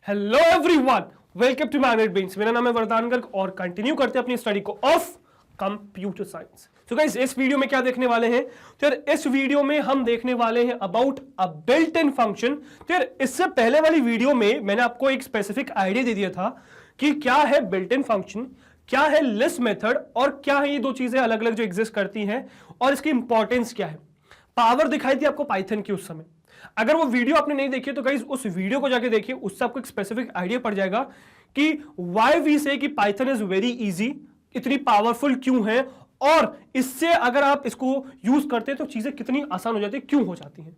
Hello everyone, welcome to Magnet Brains. मेरा नाम है वरदान गर्ग और कंटिन्यू करते हैं अपनी स्टडी को ऑफ कंप्यूटर साइंस। तो गाइस, इस वीडियो में क्या देखने वाले हैं? तो यार इस वीडियो में हम देखने वाले हैं about a built in function. तो यार इससे पहले वाली वीडियो में मैंने आपको एक स्पेसिफिक आइडिया दे दिया था कि क्या है बिल्ट इन फंक्शन, क्या है लिस्ट मेथड और क्या है ये दो चीजें अलग अलग जो एग्जिस्ट करती हैं और इसकी इंपॉर्टेंस क्या है। पावर दिखाई थी आपको पाइथन की उस समय। अगर वो वीडियो आपने नहीं देखी तो गाइस उस वीडियो को जाके देखिए, उससे आपको एक स्पेसिफिक आइडिया पड़ जाएगा कि व्हाई वी से कि पाइथन इज वेरी इजी, इतनी पावरफुल क्यों है और इससे अगर आप इसको यूज करते हैं तो चीजें कितनी आसान हो जाती है, क्यों हो जाती हैं।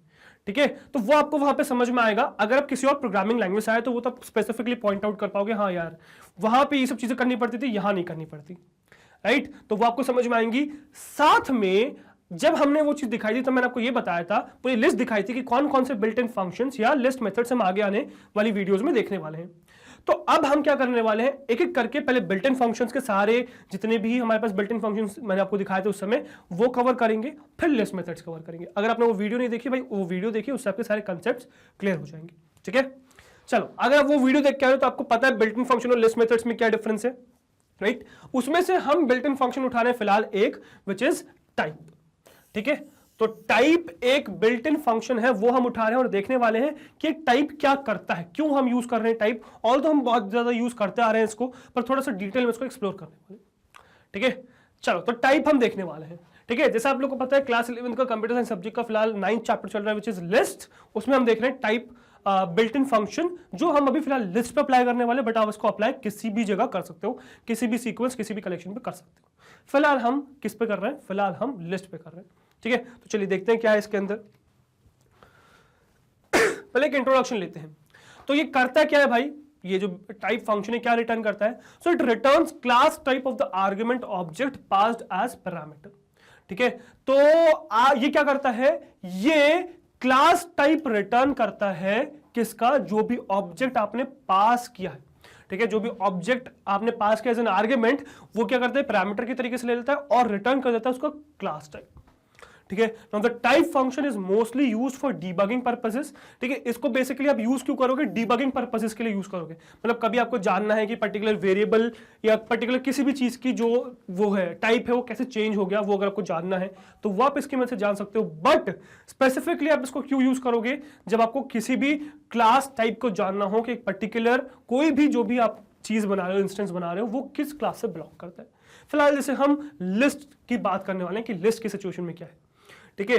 ठीक है, तो वो आपको वहां पे समझ में आएगा। अगर आप किसी और प्रोग्रामिंग लैंग्वेज से आए तो वो तो स्पेसिफिकली पॉइंट आउट कर पाओगे, हाँ यार वहां पे ये सब चीजें करनी पड़ती थी, यहां नहीं करनी पड़ती, राइट। तो वो आपको समझ में आएंगी। साथ में जब हमने वो चीज दिखाई थी तो मैंने आपको ये बताया था, पूरी लिस्ट दिखाई थी कि कौन कौन से बिल्ट इन फंक्शंस या लिस्ट मेथड्स हम आगे आने वाली वीडियोस में देखने वाले हैं। तो अब हम क्या करने वाले हैं, एक एक करके पहले बिल्ट इन फंक्शंस के सारे जितने भी हमारे पास बिल्ट इन फंक्शंस मैंने आपको दिखाए थे उस समय वो कवर करेंगे, फिर लिस्ट मेथड्स कवर करेंगे। अगर आपने वो वीडियो नहीं देखी भाई, वो वीडियो देखिए, उससे आपके सारे कंसेप्ट क्लियर हो जाएंगे। ठीक है, चलो अगर आप वो वीडियो देख के आए तो आपको पता है बिल्ट इन फंक्शन और लिस्ट मेथड्स में क्या डिफरेंस है, राइट। उसमें से हम बिल्ट इन फंक्शन उठा रहे हैं फिलहाल एक, विच इज टाइप। ठीक है, तो टाइप एक बिल्ट इन फंक्शन है, वो हम उठा रहे हैं और देखने वाले हैं कि टाइप क्या करता है, क्यों हम यूज कर रहे हैं टाइप। ऑल तो हम बहुत ज्यादा यूज करते आ रहे हैं इसको, पर थोड़ा सा डिटेल में इसको एक्सप्लोर करने वाले। ठीक है, चलो तो टाइप हम देखने वाले हैं। ठीक है, जैसा आप लोग को पता है क्लास 11 का कंप्यूटर साइंस सब्जेक्ट का फिलहाल 9th चैप्टर चल रहा है, विच इज लिस्ट। उसमें हम देख रहे हैं टाइप बिल्ट इन फंक्शन, जो हम अभी फिलहाल लिस्ट पे अप्लाई करने वाले, बट आप इसको अप्लाई किसी भी जगह कर सकते हो, किसी भी सीक्वेंस किसी भी कलेक्शन पे कर सकते हो। फिलहाल हम किस पे कर रहे हैं, फिलहाल हम लिस्ट पे कर रहे हैं। ठीक है, तो चलिए देखते हैं क्या है इसके अंदर। पहले एक इंट्रोडक्शन लेते हैं। तो ये करता क्या है भाई, ये जो टाइप फंक्शन है क्या रिटर्न करता है? So it returns class type of the argument object passed as parameter. ठीक है, तो ये क्या करता है, ये क्लास टाइप रिटर्न करता है किसका, जो भी ऑब्जेक्ट आपने पास किया है। ठीक है, जो भी ऑब्जेक्ट आपने पास किया एज एन आर्गुमेंट, वो क्या करता है, पैरामीटर की तरीके से ले लेता है और रिटर्न कर देता है उसका क्लास टाइप। ठीक है, now the type function is mostly used for debugging purposes. ठीक है, इसको बेसिकली आप यूज क्यों करोगे, डीबगिंग पर्पसेस के लिए यूज करोगे। मतलब कभी आपको जानना है कि पर्टिकुलर वेरिएबल या पर्टिकुलर किसी भी चीज की जो वो है टाइप है वो कैसे चेंज हो गया, वो अगर आपको जानना है तो वो आप इसकी मदद से जान सकते हो। बट स्पेसिफिकली आप इसको क्यों यूज करोगे, जब आपको किसी भी क्लास टाइप को जानना हो कि एक पर्टिकुलर कोई भी जो भी आप चीज बना रहे हो, इंस्टेंस बना रहे हो, वो किस क्लास से बिलोंग करता है। फिलहाल जैसे हम लिस्ट की बात करने वाले हैं कि लिस्ट की सिचुएशन में क्या है। ठीक है,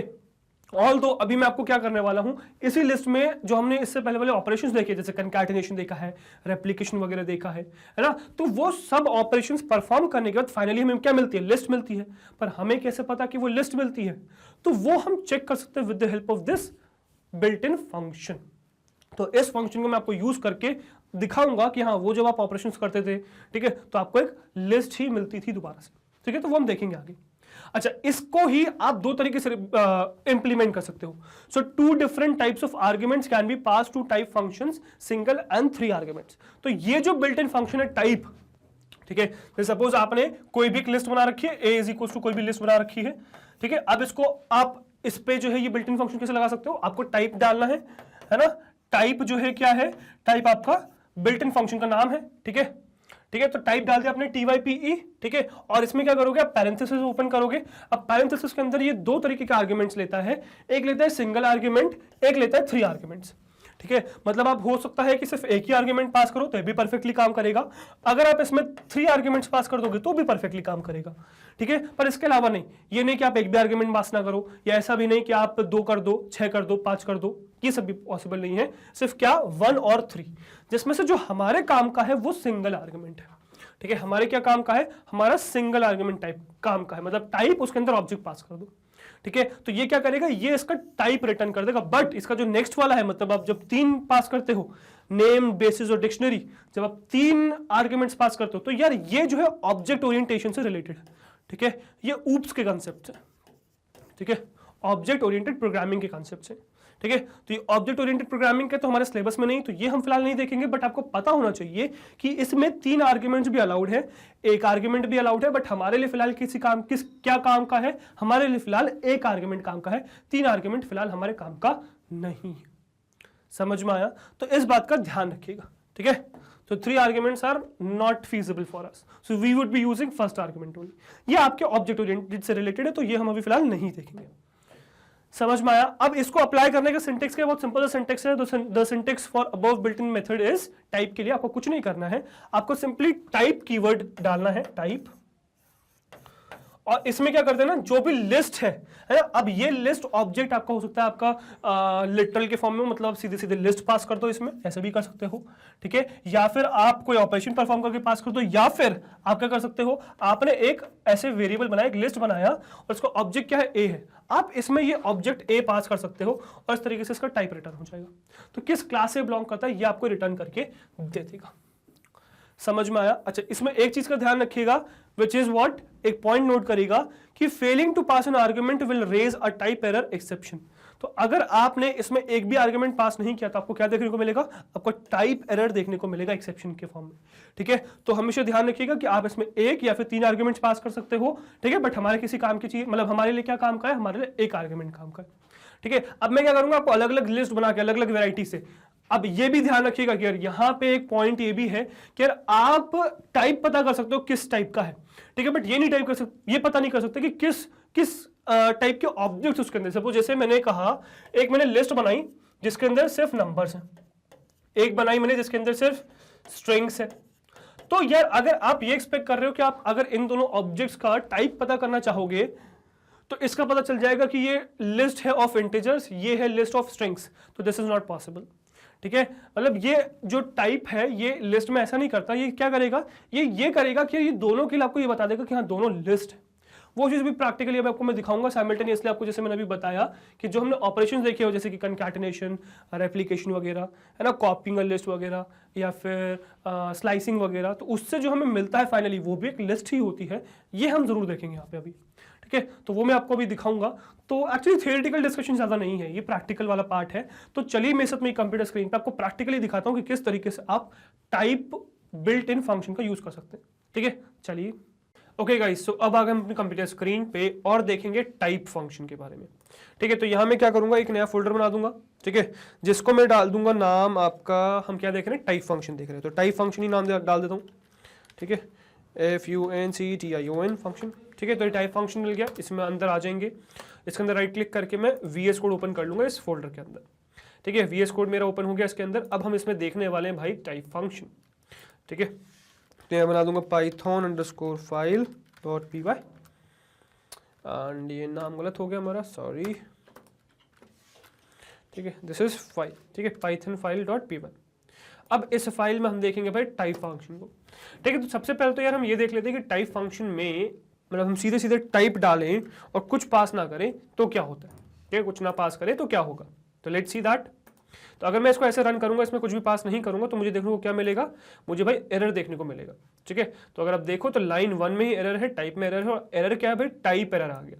ऑल दो अभी मैं आपको क्या करने वाला हूं, इसी लिस्ट में जो हमने इससे पहले वाले ऑपरेशंस देखे, जैसे कंकैटिनेशन देखा है, रेप्लिकेशन वगैरह देखा है ना, तो वो सब ऑपरेशंस परफॉर्म करने के बाद फाइनली हमें क्या मिलती है, लिस्ट मिलती है। पर हमें कैसे पता कि वो लिस्ट मिलती है, तो वो हम चेक कर सकते हैं with the help of this built in function. तो इस फंक्शन को मैं आपको यूज करके दिखाऊंगा कि हाँ, वो जब आप ऑपरेशंस करते थे, ठीक है, तो आपको एक लिस्ट ही मिलती थी दोबारा से। ठीक है, तो वो हम देखेंगे आगे। अच्छा, इसको ही आप दो तरीके से इंप्लीमेंट कर सकते हो। So two different types of arguments can be pass to type functions, single and 3 arguments. तो ये जो बिल्ट इन फंक्शन है टाइप, ठीक है, तो सपोज आपने कोई भी एक लिस्ट बना रखी है, a इज इक्वल टू कोई भी लिस्ट बना रखी है। ठीक है, अब इसको आप इस पे जो है ये बिल्ट इन फंक्शन कैसे लगा सकते हो, आपको टाइप डालना है ना। टाइप जो है क्या है, टाइप आपका बिल्ट इन फंक्शन का नाम है। ठीक है, ठीक है, तो टाइप डाल दिया आपने type। ठीक है, और इसमें क्या करोगे, आप पैरेंथेसिस ओपन करोगे। अब पैरेंथेसिस के अंदर ये दो तरीके के आर्गुमेंट्स लेता है, एक लेता है सिंगल आर्गुमेंट, एक लेता है 3 आर्गुमेंट्स। ठीक है, मतलब आप हो सकता है कि सिर्फ एक ही आर्गुमेंट पास करो तो भी परफेक्टली काम करेगा, अगर आप इसमें 3 आर्गुमेंट्स पास कर दोगे तो भी परफेक्टली काम करेगा। ठीक है, पर इसके अलावा नहीं, ये नहीं कि आप एक भी आर्गुमेंट पास ना करो, या ऐसा भी नहीं कि आप 2 कर दो, 6 कर दो, 5 कर दो, ये सब भी पॉसिबल नहीं है। सिर्फ क्या 1 और 3, जिसमें से जो हमारे काम का है वो सिंगल आर्गुमेंट है। ठीक है, हमारे क्या काम का है, हमारा सिंगल आर्गुमेंट टाइप काम का है, मतलब टाइप उसके अंदर ऑब्जेक्ट पास कर दो। ठीक है, तो ये क्या करेगा, ये इसका टाइप रिटर्न कर देगा। बट इसका जो नेक्स्ट वाला है, मतलब आप जब 3 पास करते हो, नेम, बेसिस और डिक्शनरी, जब आप 3 आर्गुमेंट्स पास करते हो, तो यार ये जो है ऑब्जेक्ट ओरिएंटेशन से रिलेटेड है। ठीक है, ये ऊप्स के कॉन्सेप्ट है। ठीक है, ऑब्जेक्ट ओरिएंटेड प्रोग्रामिंग के कॉन्सेप्ट है। ठीक है, तो ये ऑब्जेक्ट ओरिएंटेड प्रोग्रामिंग के तो हमारे सिलेबस में नहीं, तो ये हम फिलहाल नहीं देखेंगे। बट आपको पता होना चाहिए कि इसमें 3 आर्गुमेंट्स भी अलाउड है, एक आर्गुमेंट भी अलाउड है। बट हमारे लिए फिलहाल क्या काम का है, हमारे लिए फिलहाल एक आर्गुमेंट काम का है, 3 आर्गुमेंट फिलहाल हमारे काम का नहीं है। समझ में आया? तो इस बात का ध्यान रखिएगा। ठीक है, so 3 arguments are not feasible for us, so we would be using first argument only। ये आपके ऑब्जेक्ट ओरिएंटेड से रिलेटेड है, तो ये हम अभी फिलहाल नहीं देखेंगे। समझ में आया? अब इसको अप्लाई करने का सिंटेक्स क्या, बहुत सिंपल सिंटेक्स है। The syntax for above built in method is, type के लिए आपको कुछ नहीं करना है, आपको सिंपली टाइप कीवर्ड डालना है, टाइप, और इसमें क्या करते हैं ना, जो भी लिस्ट है ना, अब ये लिस्ट ऑब्जेक्ट आपका हो सकता है आपका लिटरल के फॉर्म में, मतलब सीधे सीधे लिस्ट पास कर दो, इसमें ऐसे भी कर सकते हो, ठीक है, या फिर आप कोई ऑपरेशन परफॉर्म करके पास कर दो, या फिर आप क्या कर सकते हो, आपने एक ऐसे वेरिएबल बनाया, एक लिस्ट बनाया और उसका ऑब्जेक्ट क्या है, ए है, आप इसमें ये ऑब्जेक्ट ए पास कर सकते हो और इस तरीके से इसका टाइप रिटर्न हो जाएगा। तो किस क्लास से बिलोंग करता है ये आपको रिटर्न करके दे देगा। समझ में आया? अच्छा, इसमें एक चीज का ध्यान रखिएगा, विच इज व्हाट, एक पॉइंट नोट करिएगा कि failing to pass an argument will raise a type error exception. तो अगर आपने इसमें एक भी आर्ग्यूमेंट पास नहीं किया तो आपको क्या देखने को मिलेगा, आपको टाइप एरर देखने को मिलेगा एक्सेप्शन के फॉर्म में, ठीक है। तो हमेशा ध्यान रखिएगा कि आप इसमें एक या फिर 3 आर्ग्यूमेंट्स पास कर सकते हो, ठीक है, बट हमारे किसी काम की चीज, मतलब हमारे लिए क्या काम का है, हमारे लिए एक आर्ग्यूमेंट काम का है, ठीक है। अब मैं क्या करूंगा, आपको अलग अलग लिस्ट बना के अलग अलग वेराइटी से, अब ये भी ध्यान रखिएगा कि यार यहाँ पे एक पॉइंट ये भी है कि यार आप टाइप पता कर सकते हो किस टाइप का है, ठीक है, बट ये नहीं टाइप कर सकते, ये पता नहीं कर सकते कि किस किस टाइप के ऑब्जेक्ट्स उसके अंदर। सपोज जैसे मैंने कहा, एक मैंने लिस्ट बनाई जिसके अंदर सिर्फ नंबर्स हैं, एक बनाई मैंने जिसके अंदर सिर्फ स्ट्रिंग्स है, तो यार अगर आप ये एक्सपेक्ट कर रहे हो कि आप अगर इन दोनों ऑब्जेक्ट्स का टाइप पता करना चाहोगे तो इसका पता चल जाएगा कि ये लिस्ट है ऑफ इंटीजर्स, ये है लिस्ट ऑफ स्ट्रिंग्स, तो दिस इज नॉट पॉसिबल, ठीक है। मतलब ये जो टाइप है ये लिस्ट में ऐसा नहीं करता, ये क्या करेगा, ये करेगा कि ये दोनों के लिए आपको ये बता देगा कि हाँ दोनों लिस्ट है। वो चीज भी प्रैक्टिकली अब आपको मैं दिखाऊंगा साइमल्टेनियसली आपको, जैसे मैंने अभी बताया कि जो हमने ऑपरेशन देखे हो जैसे कि कंकैटिनेशन, रेप्लिकेशन वगैरह है ना, कॉपिंग लिस्ट वगैरह या फिर स्लाइसिंग वगैरह, तो उससे जो हमें मिलता है फाइनली वो भी एक लिस्ट ही होती है, ये हम जरूर देखेंगे यहाँ पे अभी, ठीक है। तो वो मैं आपको अभी दिखाऊंगा। तो एक्चुअली थियोरेटिकल डिस्कशन ज्यादा नहीं है, ये प्रैक्टिकल वाला पार्ट है। तो चलिए मेरे साथ में कंप्यूटर स्क्रीन पे आपको प्रैक्टिकली दिखाता हूँ कि किस तरीके से आप टाइप बिल्ट इन फंक्शन का यूज कर सकते हैं, ठीक है। चलिए ओके गाइस, सो अब आ गए हम अपनी कंप्यूटर स्क्रीन पे और देखेंगे टाइप फंक्शन के बारे में, ठीक है। तो यहाँ मैं क्या करूंगा, एक नया फोल्डर बना दूंगा, ठीक है, जिसको मैं डाल दूंगा नाम आपका, हम क्या देख रहे हैं, टाइप फंक्शन देख रहे हैं, तो टाइप फंक्शन ही नाम डाल देता हूँ, ठीक है, FUNCTION फंक्शन, ठीक है। तो ये टाइप फंक्शन मिल गया, इसमें अंदर आ जाएंगे, इसके अंदर राइट क्लिक करके मैं VS कोड ओपन कर लूंगा इस फोल्डर के अंदर, ठीक है। VS कोड मेरा ओपन हो गया इसके अंदर। अब हम इसमें देखने वाले हैं भाई टाइप फंक्शन, ठीक है। तो मैं बना दूंगा python_file.py एंड ये नाम गलत हो गया हमारा, सॉरी, ठीक है, दिस इज फाइल, ठीक है, python_file.py। अब इस फाइल में हम देखेंगे भाई टाइप फंक्शन को, ठीक है। तो सबसे पहले तो यार हम ये देख लेते हैं कि टाइप फंक्शन में मतलब हम सीधे सीधे टाइप डालें और कुछ पास ना करें तो क्या होता है, ठीक है, कुछ ना पास करें तो क्या होगा। तो लेट्स सी दैट। तो अगर मैं इसको ऐसे रन करूंगा, इसमें कुछ भी पास नहीं करूंगा, तो मुझे देखने को क्या मिलेगा, मुझे भाई एरर देखने को मिलेगा, ठीक है। तो अगर आप देखो तो लाइन 1 में ही एरर है, टाइप में एरर है, और एरर क्या है भाई, टाइप एरर आ गया।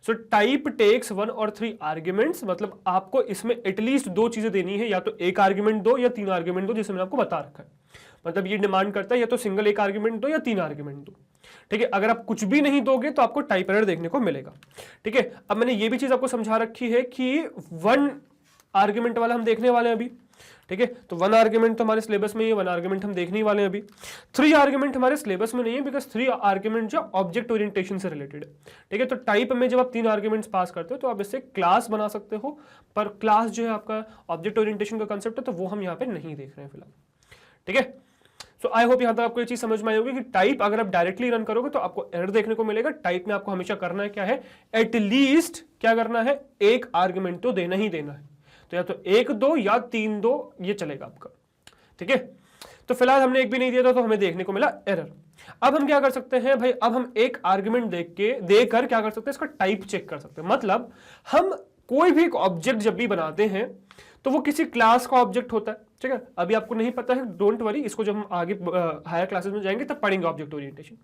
सो टाइप टेक्स 1 और 3 आर्ग्यूमेंट्स, मतलब आपको इसमें एटलीस्ट 2 चीजें देनी है, या तो एक आर्ग्यूमेंट दो या 3 आर्ग्यूमेंट दो, जैसे मैंने आपको बता रखा है। मतलब ये डिमांड करता है या तो सिंगल एक आर्ग्यूमेंट दो या 3 आर्ग्यूमेंट दो, ठीक है। अगर आप कुछ भी नहीं दोगे तो आपको टाइप एरर देखने को मिलेगा, ठीक है। अब मैंने ये भी चीज आपको समझा रखी है कि 1 आर्ग्यूमेंट वाला हम देखने वाले हैं अभी, ठीक है। तो 1 आर्ग्यूमेंट तो हमारे सिलेबस में ही है, 1 आर्ग्यूमेंट हम देखने ही वाले हैं अभी। 3 आर्ग्यूमेंट हमारे सिलेबस में नहीं है, बिकॉज 3 आर्ग्यूमेंट जो ऑब्जेक्ट ओरिएंटेशन से रिलेटेड है, ठीक है। तो टाइप में जब आप 3 आर्ग्यूमेंट्स पास करते हो तो आप इससे क्लास बना सकते हो, पर क्लास जो है आपका ऑब्जेक्ट ओरिएंटेशन का कंसेप्ट है, तो वो हम यहाँ पे नहीं देख रहे हैं फिलहाल, ठीक है। सो आई होप यहाँ तक आपको ये चीज समझ में आई होगी कि टाइप अगर आप डायरेक्टली रन करोगे तो आपको एरर देखने को मिलेगा। टाइप में आपको हमेशा करना है क्या है, एटलीस्ट क्या करना है, एक आर्ग्यूमेंट तो देना ही देना है, तो या तो 1 दो या 3 दो, ये चलेगा आपका, ठीक है। तो फिलहाल हमने एक भी नहीं दिया था तो हमें देखने को मिला एरर। अब हम क्या कर सकते हैं भाई, अब हम एक आर्ग्यूमेंट देकर क्या कर सकते हैं, इसका टाइप चेक कर सकते हैं। मतलब हम कोई भी एक ऑब्जेक्ट जब भी बनाते हैं तो वो किसी क्लास का ऑब्जेक्ट होता है, ठीक है। अभी आपको नहीं पता है, डोंट वरी, इसको जब हम आगे हायर क्लासेस में जाएंगे तब पढ़ेंगे ऑब्जेक्ट ओरिएंटेशन,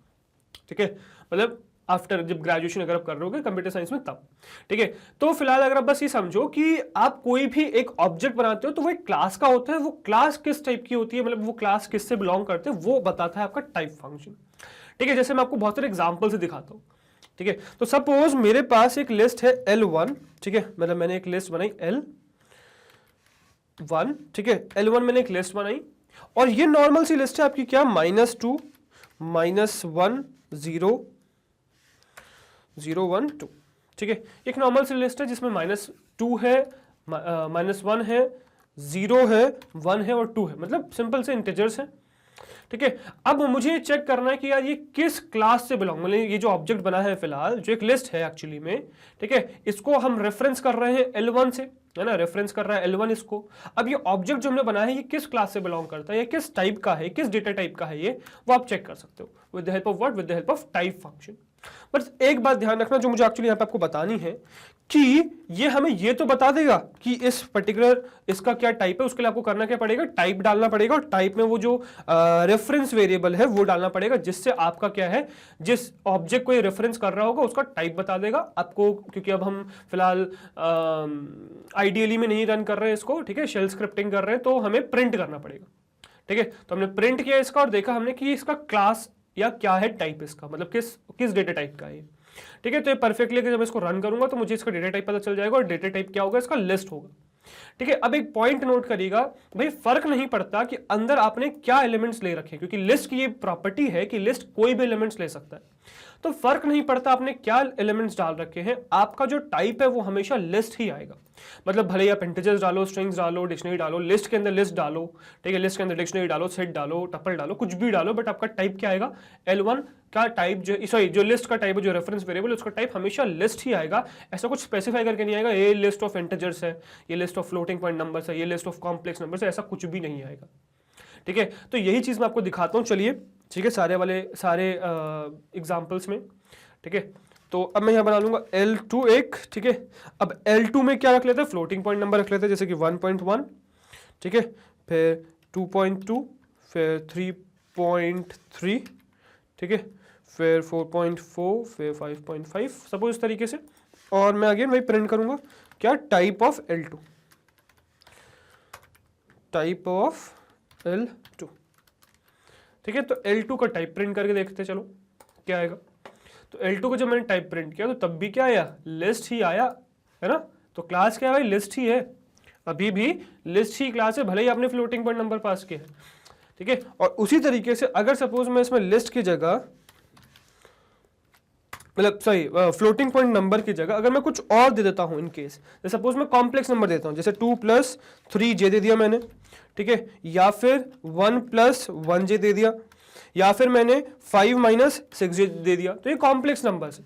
ठीक है। मतलब आफ्टर जब ग्रेजुएशन अगर आप कर रहे हो कंप्यूटर साइंस में तब, ठीक है। तो फिलहाल अगर आप बस ये समझो कि आप कोई भी एक ऑब्जेक्ट बनाते हो तो वो एक क्लास का होता है, वो क्लास किस टाइप की होती है, मतलब वो क्लास किससे बिलोंग करते हैं वो बताता है आपका टाइप फंक्शन, ठीक है। जैसे मैं आपको बहुत सारे एग्जाम्पल से दिखाता हूँ, ठीक है। तो सपोज मेरे पास एक लिस्ट है L1, ठीक है, मतलब मैंने एक लिस्ट बनाई L1, ठीक है, L1 मैंने एक लिस्ट बनाई। और ये नॉर्मल सी लिस्ट है आपकी, क्या, -2 -1 0 0 1 2, ठीक है। एक नॉर्मल सी लिस्ट है जिसमें -2 है, -1 है, 0 है, 1 है और 2 है, मतलब सिंपल से इंटीजर्स हैं, ठीक है। अब मुझे चेक करना है कि यार ये किस क्लास से बिलोंग, मतलब ये जो ऑब्जेक्ट बना है फिलहाल, जो एक लिस्ट है एक्चुअली में, ठीक है, इसको हम रेफरेंस कर रहे हैं L1 से, है ना, रेफरेंस कर रहा है L1 इसको। अब ये ऑब्जेक्ट जो हमने बनाया है ये किस क्लास से बिलोंग करता है, ये किस टाइप का है, किस डेटा टाइप का है, ये वो आप चेक कर सकते हो with the help of what, with the help of type function. बस एक बात ध्यान रखना जो मुझे एक्चुअली यहाँ पे आपको बतानी है कि ये हमें ये तो बता देगा कि इस पर्टिकुलर इसका क्या टाइप है, उसके लिए आपको करना क्या पड़ेगा, टाइप डालना पड़ेगा, और टाइप में वो जो रेफरेंस वेरिएबल है वो डालना पड़ेगा, जिससे आपका क्या है, जिस ऑब्जेक्ट को ये रेफरेंस कर रहा होगा उसका टाइप बता देगा आपको, क्योंकि अब हम फिलहाल आइडियली में नहीं रन कर रहे हैं इसको, ठीक है, शेल स्क्रिप्टिंग कर रहे हैं, तो हमें प्रिंट करना पड़ेगा, ठीक है। तो हमने प्रिंट किया इसका और देखा हमने कि इसका क्लास या क्या है टाइप, इसका मतलब किस डेटा टाइप का है, ठीक है। तो ये परफेक्टली जब मैं इसको रन करूंगा तो मुझे इसका डेटा टाइप पता चल जाएगा, और डेटा टाइप क्या होगा, इसका लिस्ट होगा, ठीक है। अब एक पॉइंट नोट करिएगा भाई, फर्क नहीं पड़ता कि अंदर आपने क्या एलिमेंट्स ले रखे, क्योंकि लिस्ट की ये प्रॉपर्टी है कि लिस्ट कोई भी एलिमेंट्स ले सकता है, तो फर्क नहीं पड़ता आपने क्या एलिमेंट्स डाल रखे हैं, आपका जो टाइप है वो हमेशा लिस्ट ही आएगा। मतलब भले ही आप इंटीजर्स डालो, स्ट्रिंग्स डालो, डिक्शनरी डालो, लिस्ट के अंदर लिस्ट डालो, ठीक है, लिस्ट के अंदर डिक्शनरी डालो, सेट डालो, टपल डालो, कुछ भी डालो, बट आपका टाइप क्या आएगा, L1 का टाइप, जो लिस्ट का टाइप है, जो रेफरेंस वेरिएबल उसका टाइप हमेशा लिस्ट ही आएगा, ऐसा कुछ स्पेसिफाई करके नहीं आएगा ये लिस्ट ऑफ इंटीजर्स है, ये list of floating point numbers है, ये लिस्ट ऑफ कॉम्प्लेक्स नंबर्स है, ऐसा कुछ भी नहीं आएगा, ठीक है। तो यही चीज मैं आपको दिखाता हूँ, चलिए, ठीक है, सारे एग्जाम्पल्स में, ठीक है। तो अब मैं यहाँ बना लूंगा L2 एक, ठीक है। अब L2 में क्या रख लेते हैं, फ्लोटिंग पॉइंट नंबर रख लेते हैं, जैसे कि 1.1, ठीक है, फिर 2.2, फिर 3.3, ठीक है, फिर 4.4, फिर 5.5, सपोज इस तरीके से, और मैं अगेन वही प्रिंट करूंगा, क्या, type of L2, type of L2, ठीक है। तो L2 का टाइप प्रिंट करके देखते हैं, चलो क्या आएगा। तो L2 को जब मैंने टाइप प्रिंट किया तो तब भी क्या आया, लिस्ट ही आया, है ना। तो क्लास क्या है भाई, लिस्ट ही है, अभी भी लिस्ट ही क्लास है, भले ही आपने फ्लोटिंग पॉइंट नंबर पास किया है, ठीक है। और उसी तरीके से अगर सपोज मैं इसमें लिस्ट की जगह, मतलब सही फ्लोटिंग पॉइंट नंबर की जगह अगर मैं कुछ और दे देता हूं, इन केस सपोज मैं कॉम्प्लेक्स नंबर देता हूं, जैसे 2 + 3j दे दिया मैंने, ठीक है, या फिर 1 + 1j दे दिया, या फिर मैंने 5 - 6j दे दिया, तो ये कॉम्प्लेक्स नंबर है,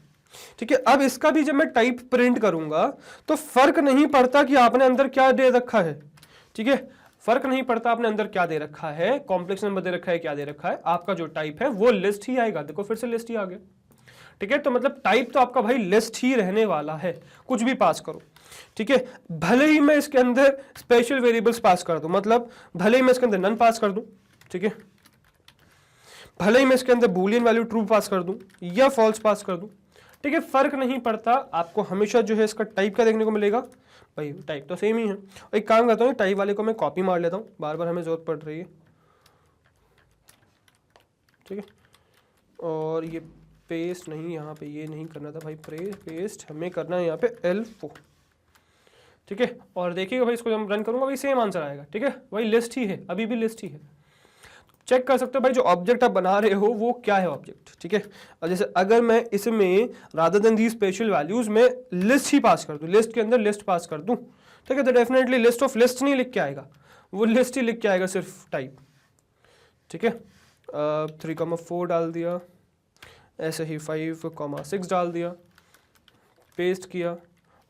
ठीक है। अब इसका भी जब मैं टाइप प्रिंट करूंगा तो फर्क नहीं पड़ता कि आपने अंदर क्या दे रखा है, ठीक है, फर्क नहीं पड़ता आपने अंदर क्या दे रखा है, कॉम्प्लेक्स नंबर दे रखा है, क्या दे रखा है, आपका जो टाइप है वो लिस्ट ही आएगा। देखो फिर से लिस्ट ही आ गया, ठीक है। तो मतलब टाइप तो आपका भाई लिस्ट ही रहने वाला है, कुछ भी पास करो, ठीक है। भले ही मैं इसके अंदर स्पेशल वेरिएबल्स पास कर दूं, मतलब भले ही मैं इसके अंदर नन पास कर दूं, ठीक है, भले ही मैं इसके अंदर बूलियन वैल्यू ट्रू पास कर दूं या फॉल्स पास कर दूं, ठीक है, फर्क नहीं पड़ता, आपको हमेशा जो है इसका टाइप क्या देखने को मिलेगा, भाई टाइप तो सेम ही है। एक काम करता हूँ, टाइप वाले को मैं कॉपी मार लेता हूँ, बार बार हमें जरूरत पड़ रही है, ठीक है। और ये पेस्ट नहीं, यहाँ पे ये नहीं करना था भाई, पेस्ट हमें करना है यहाँ पे L4, ठीक है। और देखिएगा भाई, इसको जब रन करूंगा भाई सेम आंसर आएगा, ठीक है, वही लिस्ट ही है, अभी भी लिस्ट ही है। चेक कर सकते हो भाई, जो ऑब्जेक्ट आप बना रहे हो वो क्या है ऑब्जेक्ट, ठीक है। और जैसे अगर मैं इसमें रादर देन दी स्पेशल वैल्यूज में लिस्ट ही पास कर दूं, लिस्ट के अंदर लिस्ट पास कर दूं, ठीक है, तो डेफिनेटली लिस्ट ऑफ लिस्ट नहीं लिख के आएगा, वो लिस्ट ही लिख के आएगा, सिर्फ टाइप, ठीक है। 3,4 डाल दिया, ऐसे ही 5,6 डाल दिया, पेस्ट किया,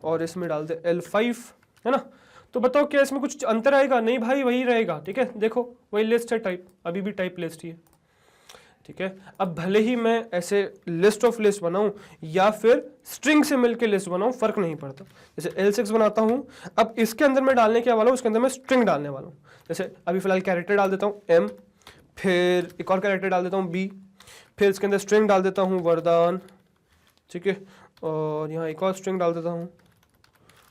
और इसमें डाल दे L5, है ना। तो बताओ क्या इसमें कुछ अंतर आएगा, नहीं भाई वही रहेगा, ठीक है। देखो वही लिस्ट है, टाइप अभी भी टाइप लिस्ट ही है, ठीक है। अब भले ही मैं ऐसे लिस्ट ऑफ लिस्ट बनाऊं या फिर स्ट्रिंग से मिलके लिस्ट बनाऊं, फर्क नहीं पड़ता। जैसे L6 बनाता हूं, अब इसके अंदर मैं डालने क्या वाला हूं, उसके अंदर मैं स्ट्रिंग डालने वाला हूं। जैसे अभी फिलहाल कैरेक्टर डाल देता हूं M, फिर एक और कैरेक्टर डाल देता हूं B, फिर इसके अंदर स्ट्रिंग डाल देता हूं वरदान, ठीक है, और यहाँ एक और स्ट्रिंग डाल देता हूँ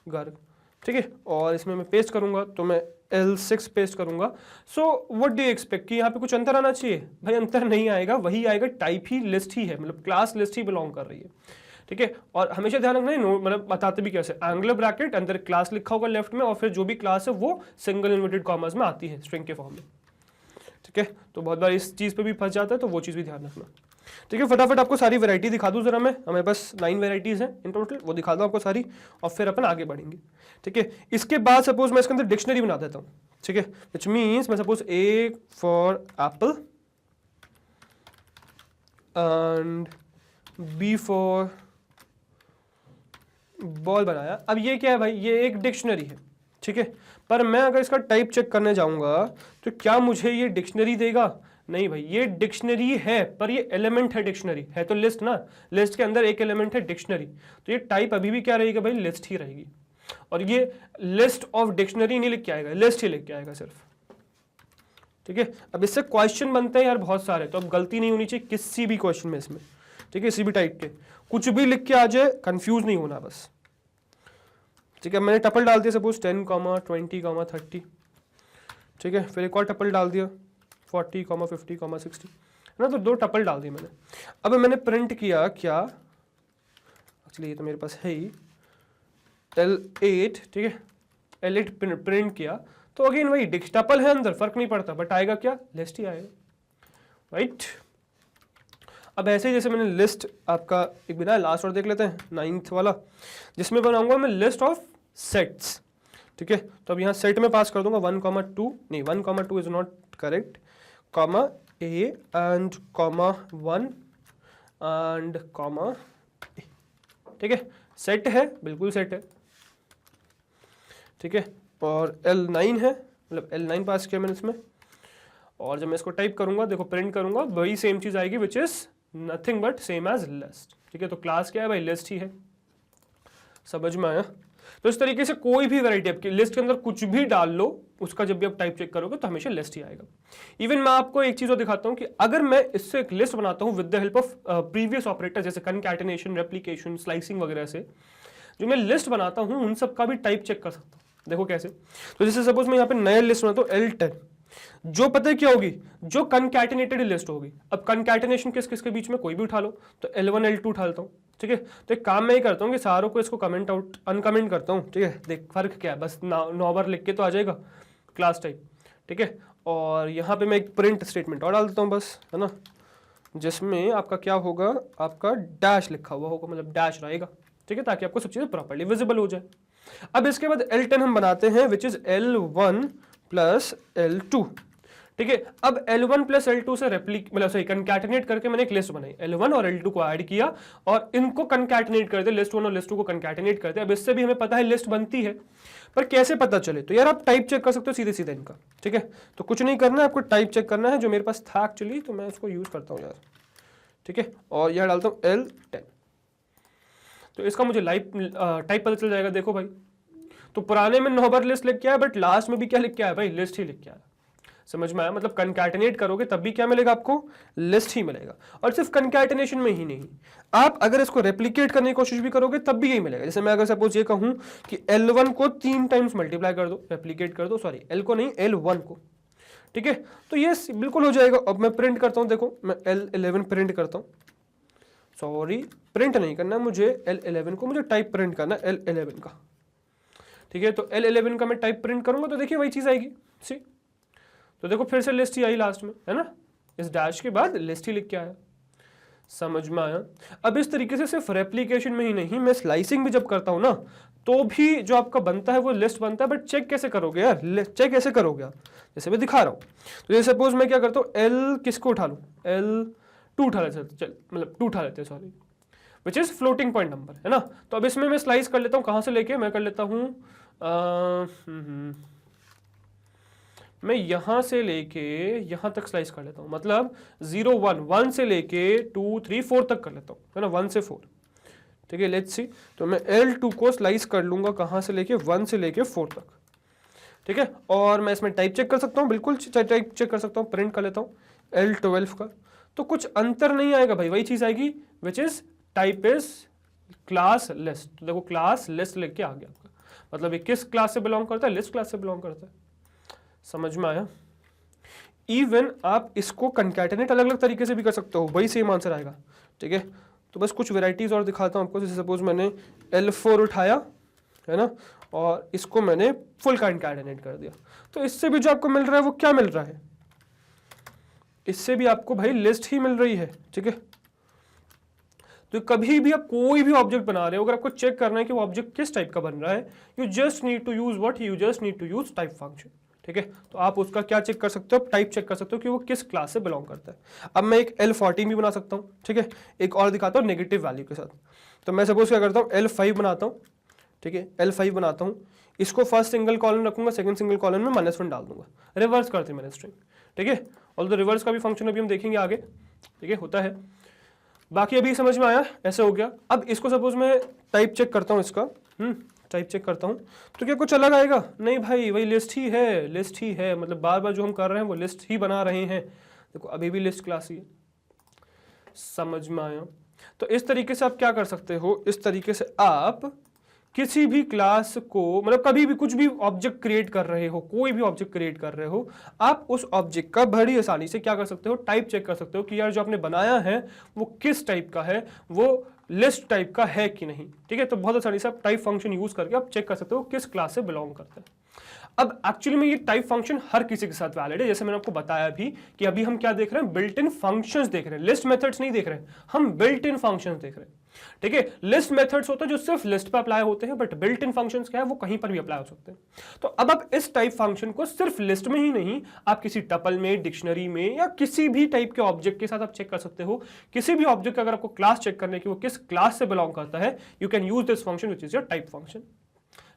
गर्ग, ठीक है। और इसमें मैं पेस्ट करूंगा तो मैं L6 पेस्ट करूंगा। So what do you expect कि यहाँ पे कुछ अंतर आना चाहिए, भाई अंतर नहीं आएगा, वही आएगा, टाइप ही लिस्ट ही है, मतलब क्लास लिस्ट ही बिलोंग कर रही है, ठीक है। और हमेशा ध्यान रखना है, मतलब बताते भी कैसे, एंगुलर ब्रैकेट अंदर क्लास लिखा होगा लेफ्ट में, और फिर जो भी क्लास है वो सिंगल इन्वर्टेड कॉमर्स में आती है स्ट्रिंग के फॉर्म में, ठीक है, तो बहुत बार इस चीज़ पे भी फंस जाता है, तो वो चीज़ भी ध्यान रखना। ठीक है, फटाफट आपको सारी वैरायटी दिखा दूँ जरा मैं, हमें बस 9 वेराइटीज़ हैं इन टोटल, वो दिखा दूँ आपको सारी और फिर अपन आगे बढ़ेंगे। ठीक है, इसके बाद सपोज मैं इसके अंदर डिक्शनरी बना देता हूँ। ठीक है, विच मीन्स मैं suppose A for Apple and B for ball बनाया। अब ये क्या है भाई, ये एक डिक्शनरी है। ठीक है, पर मैं अगर इसका टाइप चेक करने जाऊंगा तो क्या मुझे ये डिक्शनरी देगा? नहीं भाई, ये डिक्शनरी है पर ये एलिमेंट है, डिक्शनरी है तो लिस्ट ना, लिस्ट के अंदर एक एलिमेंट है डिक्शनरी, तो ये टाइप अभी भी क्या रहेगी भाई, लिस्ट ही रहेगी। और ये लिस्ट ऑफ डिक्शनरी नहीं लिख के आएगा, लिस्ट ही लिख के आएगा सिर्फ। ठीक है, अब इससे क्वेश्चन बनते हैं यार बहुत सारे, तो अब गलती नहीं होनी चाहिए किसी भी क्वेश्चन में इसमें। ठीक है, किसी भी टाइप के कुछ भी लिख के आ जाए, कंफ्यूज नहीं होना बस। ठीक है, मैंने टपल डाल दिया सपोज 10, 20, 30। ठीक है, फिर एक और टपल डाल दिया 40, 50, 60, है ना, तो 2 टपल डाल दिए मैंने। अब मैंने प्रिंट किया क्या, एक्चुअली ये तो मेरे पास है ही L8। ठीक है, L8 प्रिंट किया तो अगेन वही टपल है अंदर, फर्क नहीं पड़ता, बट आएगा क्या, लिस्ट ही आएगा, राइट। अब ऐसे ही जैसे मैंने लिस्ट आपका एक बनाया, लास्ट और देख लेते हैं 9th वाला, जिसमें बनाऊंगा मैं लिस्ट ऑफ सेट्स। ठीक है, तो अब यहाँ सेट में पास कर दूंगा 1, 2, नहीं 1, 2 is not correct, comma A and comma 1 and comma A। ठीक है, सेट है, बिल्कुल सेट है। ठीक है, और L9 है, मतलब L9 पास किया मैंने इसमें, और जब मैं इसको टाइप करूंगा, देखो प्रिंट करूंगा, वही सेम चीज आएगी which is nothing but same as list. ठीक है, तो क्लास क्या है भाई, लिस्ट ही है। समझ में आया? तो इस तरीके से कोई भी वैरायटी आपकी लिस्ट के अंदर कुछ भी डाल लो, उसका जब भी आप टाइप चेक करोगे तो हमेशा लिस्ट ही आएगा। इवन मैं आपको एक चीज और दिखाता हूं कि अगर मैं इससे एक लिस्ट बनाता हूं with the help of previous operator जैसे कनकैटिनेशन, रेप्लिकेशन, स्लाइसिंग वगैरह से, जो मैं लिस्ट बनाता हूं उन सब का भी टाइप चेक कर सकता हूं। देखो कैसे, तो जैसे सपोज मैं यहाँ पे नया लिस्ट बनाता हूँ L10, जो पता है क्या होगी, जो कनकैटिनेटेड लिस्ट होगी। अब कनकैटिनेशन किस किस के बीच में, कोई भी उठा लो, तो L1 L2 उठा लेता हूँ। ठीक है, तो एक काम मैं ही करता हूँ कि सारों को इसको कमेंट आउट अनकमेंट करता हूँ। ठीक है, देख फर्क क्या है, बस 9 बार लिख के तो आ जाएगा क्लास टाइप। ठीक है, और यहाँ पे मैं एक प्रिंट स्टेटमेंट और डाल देता हूँ बस, है ना, जिसमें आपका क्या होगा, आपका डैश लिखा हुआ होगा, मतलब डैश रहेगा। ठीक है, ताकि आपको सब चीज़ें प्रॉपर्ली विजिबल हो जाए। अब इसके बाद L10 हम बनाते हैं which is L1 plus L2। ठीक है, अब L1 प्लस L2 से मतलब सही कनकैटिनेट करके मैंने एक लिस्ट बनाई, L1 और L2 को ऐड किया और इनको कनकैटिनेट कर दे, लिस्ट 1 और लिस्ट 2 को कनकैटिनेट करते हैं। अब इससे भी हमें पता है लिस्ट बनती है, पर कैसे पता चले, तो यार आप टाइप चेक कर सकते हो सीधे सीधे इनका। ठीक है, तो कुछ नहीं करना है, आपको टाइप चेक करना है, जो मेरे पास था एक्चुअली, तो मैं उसको यूज करता हूँ यार। ठीक है, और यह डालता हूँ L10, तो इसका मुझे टाइप पता चल जाएगा। देखो भाई, तो पुराने में 9 बार लिस्ट लिख के आया, बट लास्ट में भी क्या लिख के आया भाई, लिस्ट ही लिख के आया। समझ में आया? मतलब कनकैटिनेट करोगे तब भी क्या मिलेगा आपको, लिस्ट ही मिलेगा। और सिर्फ कनकैटिनेशन में ही नहीं, आप अगर इसको रेप्लिकेट करने की कोशिश भी करोगे तब भी यही मिलेगा। जैसे मैं अगर सपोज ये कहूं कि L1 को 3 टाइम्स मल्टीप्लाई कर दो, रेप्लिकेट कर दो, सॉरी L को नहीं L1 को। ठीक है, तो ये बिल्कुल हो जाएगा। अब मैं प्रिंट करता हूं, देखो मैं L11 प्रिंट करता हूं, सॉरी प्रिंट नहीं करना मुझे L11 को, मुझे टाइप प्रिंट करना L11 का। ठीक है, तो L11 का मैं टाइप प्रिंट करूंगा तो देखिए वही चीज आएगी। सी, तो देखो फिर से लिस्ट ही आई लास्ट में, है ना, इस डैश के बाद लिस्ट ही लिख के आया। समझ में आया? अब इस तरीके से सिर्फ रेप्लिकेशन में ही नहीं, मैं स्लाइसिंग भी जब करता हूं ना, तो भी जो आपका बनता है वो लिस्ट बनता है। बट चेक कैसे करोगे यार, चेक कैसे करोगे आप, जैसे मैं दिखा रहा हूं। तो जैसे सपोज मैं क्या करता हूँ, L किसको उठा लूँ, L2 उठा लेते, चल मतलब 2 उठा लेते हैं, sorry, which is floating point number, है ना। तो अब इसमें मैं स्लाइस कर लेता हूँ, कहाँ से लेके मैं कर लेता हूँ, मैं यहां से लेके यहां तक स्लाइस कर लेता हूं, मतलब 0 1 1 से लेके 2 3 4 तक कर लेता हूं, है ना, 1 से 4। ठीक है, लेट्स सी, तो मैं L2 को स्लाइस कर लूंगा कहां से लेके, 1 से लेके 4 तक। ठीक है, और मैं इसमें टाइप चेक कर सकता हूं, बिल्कुल टाइप चेक कर सकता हूं, प्रिंट कर लेता हूं L12 का, तो कुछ अंतर नहीं आएगा भाई, वही चीज आएगी which is type is class list. तो देखो क्लास लिस्ट लेके आ गया आपका, मतलब ये किस क्लास से बिलोंग करता है, लिस्ट क्लास से बिलोंग करता है। समझ में आया? इवन आप इसको कंकैटिनेट अलग अलग तरीके से भी कर सकते हो, वही सेम आंसर आएगा। ठीक है, तो बस कुछ वेराइटीज और दिखाता हूं आपको। जैसे सपोज मैंने L4 उठाया, है ना, और इसको मैंने फुल कंकैटिनेट कर दिया, तो इससे भी जो आपको मिल रहा है वो क्या मिल रहा है, इससे भी आपको भाई लिस्ट ही मिल रही है, ठीक है। तो कभी भी आप कोई भी ऑब्जेक्ट बना रहे हो, अगर आपको चेक करना है कि वो ऑब्जेक्ट किस टाइप का बन रहा है, you just need to use what, you just need to use type function, ठीक है। तो आप उसका क्या चेक कर सकते हो, टाइप चेक कर सकते हो कि वो किस क्लास से बिलोंग करता है। अब मैं एक L14 भी बना सकता हूँ, ठीक है, एक और दिखाता हूँ नेगेटिव वैल्यू के साथ। तो मैं सपोज क्या करता हूँ, L5 बनाता हूँ, ठीक है, L5 बनाता हूँ, इसको फर्स्ट सिंगल कॉलम रखूंगा, सेकंड सिंगल कॉलम में -1 डाल दूंगा, रिवर्स करते मैंने स्ट्रिंग, ठीक है। ऑल्दो रिवर्स का भी फंक्शन अभी हम देखेंगे आगे, ठीक है, होता है। बाकी अभी समझ में आया, ऐसे हो गया। अब इसको सपोज मैं टाइप चेक करता हूँ इसका, टाइप चेक करता हूँ, तो क्या कुछ अलग आएगा? नहीं भाई, वही लिस्ट ही है, लिस्ट ही है, मतलब बार बार जो हम कर रहे हैं वो लिस्ट ही बना रहे हैं। देखो अभी भी लिस्ट क्लास ही है, समझ में आया? तो इस तरीके से आप क्या कर सकते हो, इस तरीके से आप किसी भी क्लास को, मतलब कभी भी कुछ भी ऑब्जेक्ट क्रिएट कर रहे हो, कोई भी ऑब्जेक्ट क्रिएट कर रहे हो, आप उस ऑब्जेक्ट का बड़ी आसानी से क्या कर सकते हो, टाइप चेक कर सकते हो कि यार जो आपने बनाया है वो किस टाइप का है, वो लिस्ट टाइप का है कि नहीं, ठीक है। तो बहुत आसानी से आप टाइप फंक्शन यूज करके आप चेक कर सकते हो किस क्लास से बिलोंग करता है। अब एक्चुअली में ये टाइप फंक्शन हर किसी के साथ वैलिड है, जैसे मैंने आपको बताया भी कि अभी हम क्या देख रहे हैं, बिल्ट इन फंक्शंस देख रहे हैं, लिस्ट मेथड्स नहीं देख रहे हैं, हम बिल्ट इन फंक्शंस देख रहे हैं, ठीक है। लिस्ट मेथड्स होते हैं जो सिर्फ लिस्ट पे अप्लाई होते हैं, बट बिल्ट इन फंक्शंस क्या है, वो कहीं पर भी अप्लाई हो सकते हैं। तो अब आप इस टाइप फंक्शन को सिर्फ लिस्ट में ही नहीं, आप किसी टपल में, डिक्शनरी में, या किसी भी टाइप के ऑब्जेक्ट के साथ आप चेक कर सकते हो। किसी भी ऑब्जेक्ट का अगर आपको क्लास चेक करने की वो किस क्लास से बिलोंग करता है, you can use this function which is your type function,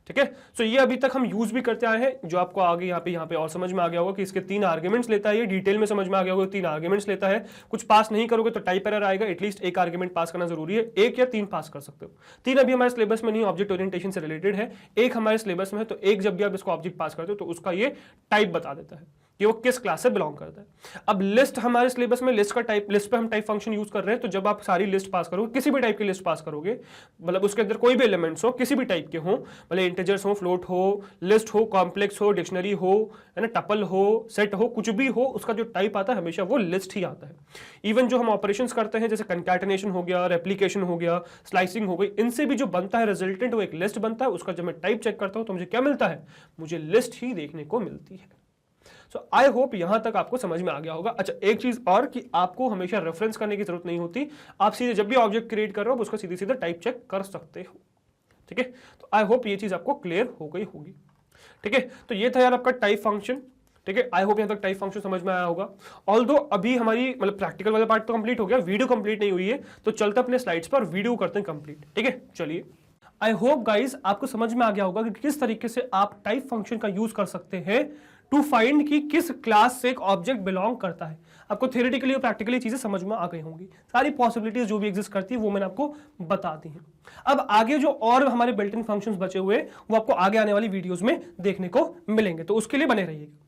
ठीक है। सो ये अभी तक हम यूज भी करते आए हैं, जो आपको आगे यहाँ पे और समझ में आ गया होगा कि इसके 3 आर्ग्यूमेंट्स लेता है, ये डिटेल में समझ में आ गया होगा, 3 आर्ग्यूमेंट्स लेता है। कुछ पास नहीं करोगे तो टाइप एरर आएगा, एटलीस्ट एक आर्ग्यूमेंट पास करना जरूरी है, 1 या 3 पास कर सकते हो। 3 अभी हमारे सिलेबस में नहीं, ऑब्जेक्ट ओरिएंटेशन से रिलेटेड है, 1 हमारे सिलेबस में है, तो 1 जब भी आप इसको ऑब्जेक्ट पास करते हो तो उसका ये टाइप बता देता है कि वो किस क्लास से बिलोंग करता है। अब लिस्ट हमारे सिलेबस में, लिस्ट का टाइप, लिस्ट पे हम टाइप फंक्शन यूज कर रहे हैं, तो जब आप सारी लिस्ट पास करोगे, किसी भी टाइप की लिस्ट पास करोगे, मतलब उसके अंदर कोई भी एलिमेंट्स हो, किसी भी टाइप के हो, मतलब इंटीजर्स हो, फ्लोट हो, लिस्ट हो, कॉम्प्लेक्स हो, डिक्शनरी हो, है ना, टपल हो, सेट हो, कुछ भी हो, उसका जो टाइप आता है हमेशा वो लिस्ट ही आता है। इवन जो हम ऑपरेशंस करते हैं, जैसे कंकैटिनेशन हो गया, रेप्लिकेशन हो गया, स्लाइसिंग हो गई, इनसे भी जो बनता है रिजल्टेंट वो एक लिस्ट बनता है। उसका जब मैं टाइप चेक करता हूं तो मुझे क्या मिलता है, मुझे लिस्ट ही देखने को मिलती है। सो आई होप यहां तक आपको समझ में आ गया होगा। अच्छा, एक चीज और कि आपको हमेशा रेफरेंस करने की जरूरत नहीं होती, आप सीधे जब भी ऑब्जेक्ट क्रिएट कर रहे हो उसका सीधे सीधे टाइप चेक कर सकते हो, ठीक है। तो आई होप ये चीज आपको क्लियर हो गई होगी, ठीक है। तो ये था यार आपका टाइप फंक्शन, ठीक है। आई होप यहां तक टाइप फंक्शन समझ में आया होगा। ऑल्दो अभी हमारी मतलब प्रैक्टिकल वाला पार्ट तो कंप्लीट हो गया, वीडियो कंप्लीट नहीं हुई है, तो चलते अपने स्लाइड्स पर, वीडियो करते हैं कंप्लीट, ठीक है। चलिए, आई होप गाइस आपको समझ में आ गया होगा कि किस तरीके से आप टाइप फंक्शन का यूज कर सकते हैं टू फाइंड कि किस क्लास से एक ऑब्जेक्ट बिलोंग करता है। आपको थ्योरेटिकली और प्रैक्टिकली चीजें समझ में आ गई होंगी, सारी पॉसिबिलिटीज जो भी एग्जिस्ट करती है वो मैंने आपको बता दी हैं। अब आगे जो और हमारे बिल्ट इन फंक्शंस बचे हुए वो आपको आगे आने वाली वीडियोस में देखने को मिलेंगे, तो उसके लिए बने रहिएगा,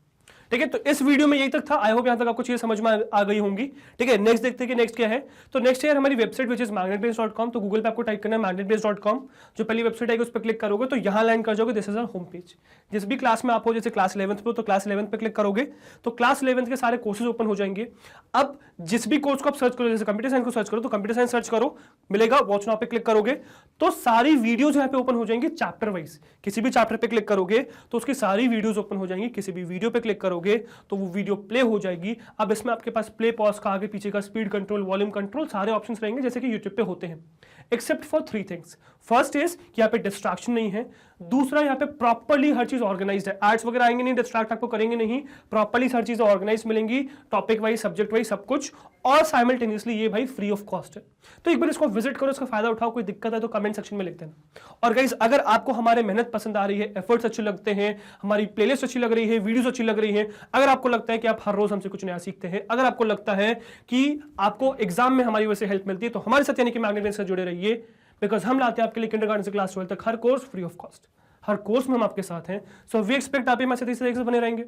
ठीक है। तो इस वीडियो में यही तक था, आई होप यहां तक आपको चीजें समझ में आ गई होंगी, ठीक है। नेक्स्ट देखते हैं कि नेक्स्ट क्या है। तो नेक्स्ट है हमारी वेबसाइट विच इज magnetbase.com। तो गूगल पे आपको टाइप करना है magnetbase.com, जो पहली वेबसाइट आएगी उस पर क्लिक करोगे तो यहां लैंड कर जाओगे, this is our home page. जिस भी क्लास में आप हो, जैसे क्लास 11th पे, तो क्लास 11th पे क्लिक करोगे तो क्लास 11th के सारे कोर्सेज ओपन हो जाएंगे। अब जिस भी कोर्स को आप सर्च करो, जैसे कंप्यूटर साइंस को सर्च करो तो कंप्यूटर साइंस सर्च करो, मिलेगा, वॉच नाउ पे क्लिक करोगे तो सारी वीडियोज यहाँ पे ओपन हो जाएंगी चैप्टर वाइज। किसी भी चैप्टर पे क्लिक करोगे तो उसकी सारी वीडियोज ओपन हो जाएंगी, किसी भी वीडियो पे क्लिक करोगे तो वो वीडियो प्ले हो जाएगी। अब इसमें आपके पास प्ले, पॉज का, आगे पीछे का, स्पीड कंट्रोल, वॉल्यूम कंट्रोल, सारे ऑप्शंस रहेंगे जैसे कि यूट्यूब पे होते हैं, except for 3 things. First is कि यहाँ पे डिस्ट्रैक्शन नहीं है, दूसरा यहाँ पे प्रॉपर्ली हर चीज ऑर्गेनाइज्ड है, एड्स वगैरह आएंगे नहीं, डिस्ट्रैक्ट आपको करेंगे नहीं, प्रॉपर्ली हर चीज ऑर्गेनाइज मिलेंगी, टॉपिक वाइज, सब्जेक्ट वाइज, सब कुछ, और साइमल्टेनियसली ये भाई फ्री ऑफ कॉस्ट है। तो एक बार इसको विजिट करो, इसका फायदा उठाओ, कोई दिक्कत है तो कमेंट सेक्शन में लिख देना। और गाइस अगर आपको हमारे मेहनत पसंद आ रही है, एफर्ट्स अच्छे लगते हैं, हमारी प्लेलिस्ट अच्छी लग रही है, वीडियोस अच्छी लग रही है, अगर आपको लगता है कि आप हर रोज हमसे कुछ नया सीखते हैं, अगर आपको लगता है कि आपको एग्जाम में हमारी वजह से हेल्प मिलती है, तो हमारे साथ यानी कि मैग्नेट से जुड़े रहिए, बिकॉज हम लाते हैं आपके लिए किंडरगार्टन से क्लास 12 तक हर कोर्स फ्री ऑफ कॉस्ट। हर कोर्स में हम आपके साथ हैं, सो वी एक्सपेक्ट आप हमारे साथ इस तरीके से बने रहेंगे,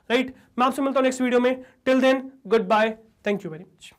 राइट। मैं आपसे मिलता हूं नेक्स्ट वीडियो में, till then good bye, thank you very much.